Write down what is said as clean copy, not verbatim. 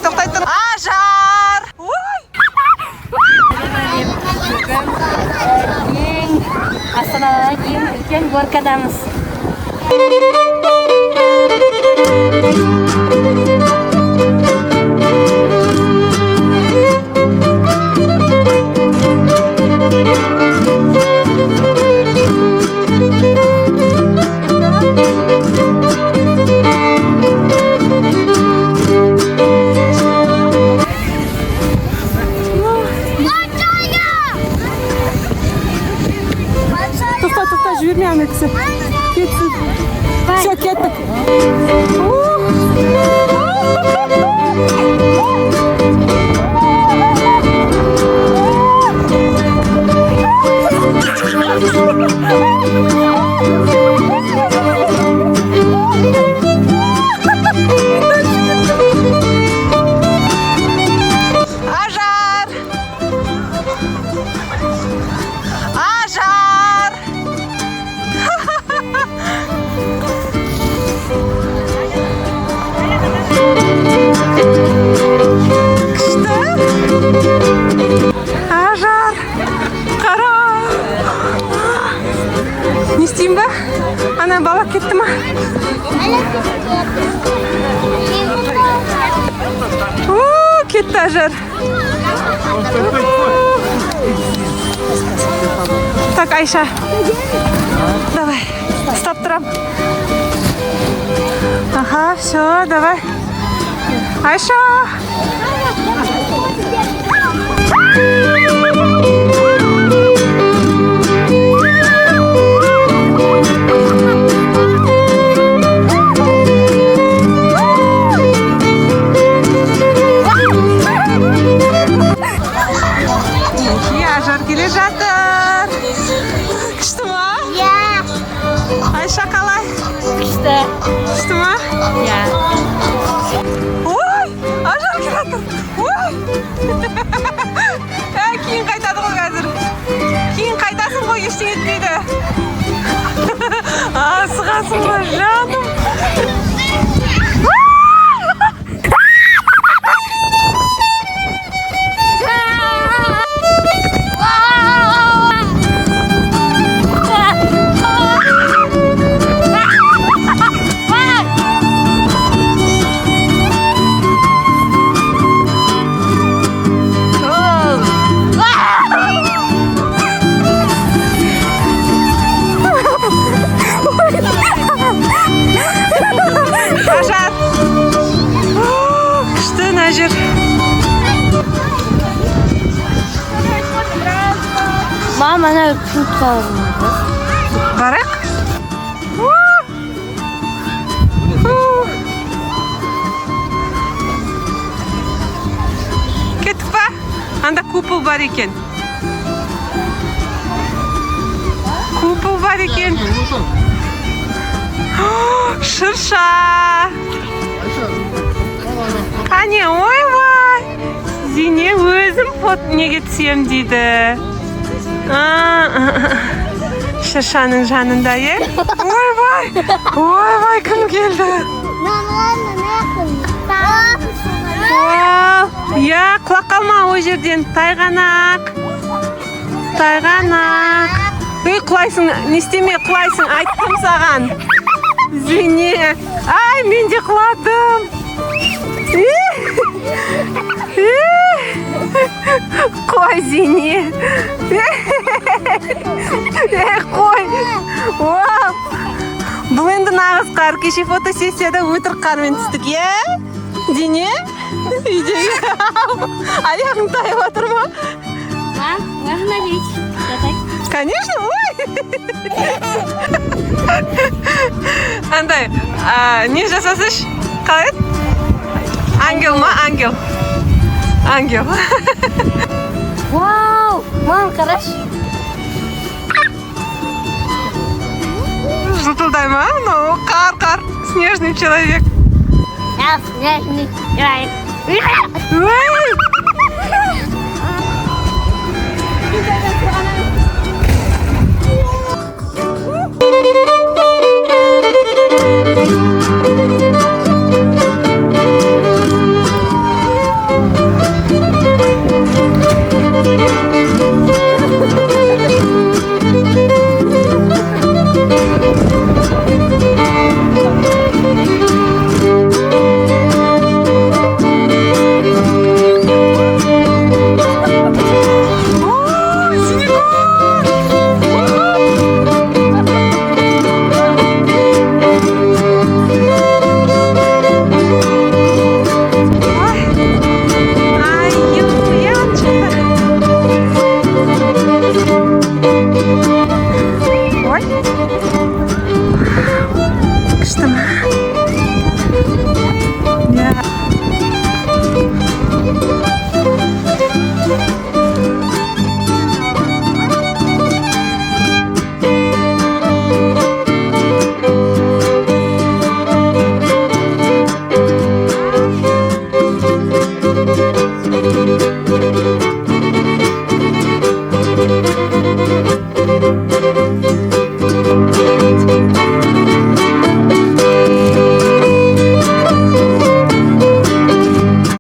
тоқтай тұр. Ажар! Астанадағы ең үлкен горкадамыз. Тоқта, жібермей ана кісі. Кетсін. Все, кеттік. Не істейін ба? Ана бала кетті ма? Кетті Ажар. Так, Айша. Давай. Стоп, тұрам. Ага, все, давай. Айша. Ажар келе жатыр. Күшті ма? Иә. Айша қалай? Күшті. Күшті ма? Иә. Ой, Ажар келе жатыр. Ой. Кейін қайтады ғой қазір. Кейін қайтасың ғой, ештеңе етпейді. Асығасың ғой, жаным. Мама, ана пунктқа барақ? Кеттік па? Анда купол бар екен. Купол бар екен. Шырша. Қане, ойбай. Зине өзім неге түсем дейді. Шыршаның жанында, е? Ойбай, ойбай, кім келді? Я, құлақ қалма о жерден, тайғанақ. Тайғанақ. Үй, құлайсың, не істеме, құлайсың, айттым саған. Зине, ай, мен де құладым. Қой, Зине. Қой. Бұл енді нағыз қар. Кеше фотосессияда өтірік қармен түстік, е? Зине? Үйдегі аяғың тайып отыр ма? Можно лечь. Конечно, ой. Андай, не жасасыш? Қалай еді? Ангел ма? Ангел. Ангел. Вау, мам, қарашы. Жылтылдай ма? Ну, қар. Снежный человек. Я снежный человек. Ой!